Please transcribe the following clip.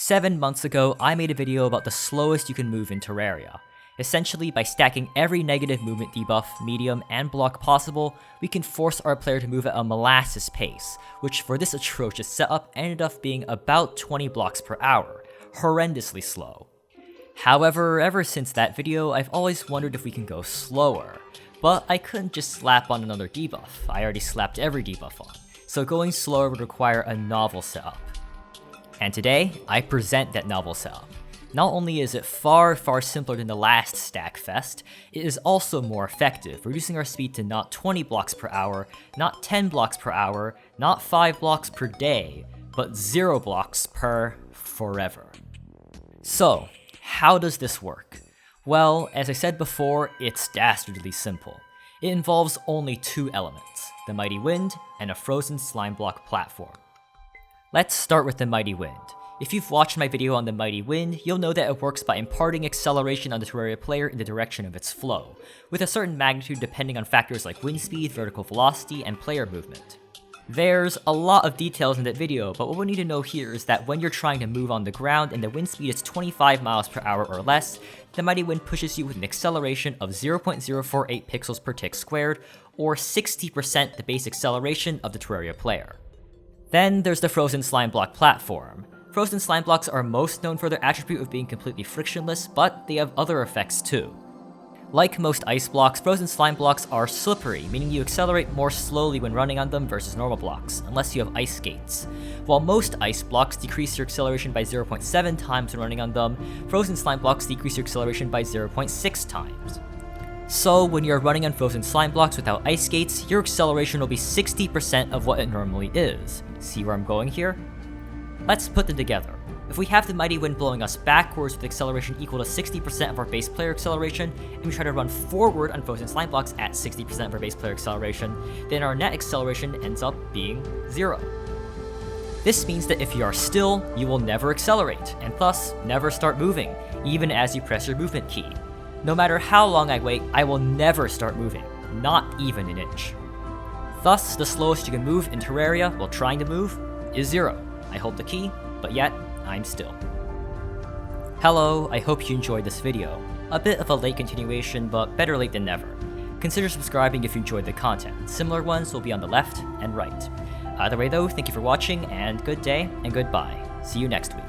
7 months ago, I made a video about the slowest you can move in Terraria. Essentially, by stacking every negative movement debuff, medium, and block possible, we can force our player to move at a molasses pace, which for this atrocious setup ended up being about 20 blocks per hour, horrendously slow. However, ever since that video, I've always wondered if we can go slower, but I couldn't just slap on another debuff. I already slapped every debuff on, so going slower would require a novel setup. And today, I present that novel setup. Not only is it far simpler than the last stack fest, it is also more effective, reducing our speed to not 20 blocks per hour, not 10 blocks per hour, not 5 blocks per day, but 0 blocks per forever. So, how does this work? Well, as I said before, it's dastardly simple. It involves only 2 elements, the Mighty Wind and a frozen slime block platform. Let's start with the Mighty Wind. If you've watched my video on the Mighty Wind, you'll know that it works by imparting acceleration on the Terraria player in the direction of its flow, with a certain magnitude depending on factors like wind speed, vertical velocity, and player movement. There's a lot of details in that video, but what we need to know here is that when you're trying to move on the ground and the wind speed is 25 miles per hour or less, the Mighty Wind pushes you with an acceleration of 0.048 pixels per tick squared, or 60% the base acceleration of the Terraria player. Then there's the Frozen Slime Block platform. Frozen Slime Blocks are most known for their attribute of being completely frictionless, but they have other effects too. Like most ice blocks, Frozen Slime Blocks are slippery, meaning you accelerate more slowly when running on them versus normal blocks, unless you have ice skates. While most ice blocks decrease your acceleration by 0.7 times when running on them, Frozen Slime Blocks decrease your acceleration by 0.6 times. So when you're running on Frozen Slime Blocks without ice skates, your acceleration will be 60% of what it normally is. See where I'm going here? Let's put them together. If we have the Mighty Wind blowing us backwards with acceleration equal to 60% of our base player acceleration, and we try to run forward on Frozen Slime Blocks at 60% of our base player acceleration, then our net acceleration ends up being 0. This means that if you are still, you will never accelerate, and thus never start moving, even as you press your movement key. No matter how long I wait, I will never start moving, not even an inch. Thus, the slowest you can move in Terraria while trying to move is 0. I hold the key, but yet, I'm still. Hello, I hope you enjoyed this video. A bit of a late continuation, but better late than never. Consider subscribing if you enjoyed the content. Similar ones will be on the left and right. Either way though, thank you for watching, and good day, and goodbye. See you next week.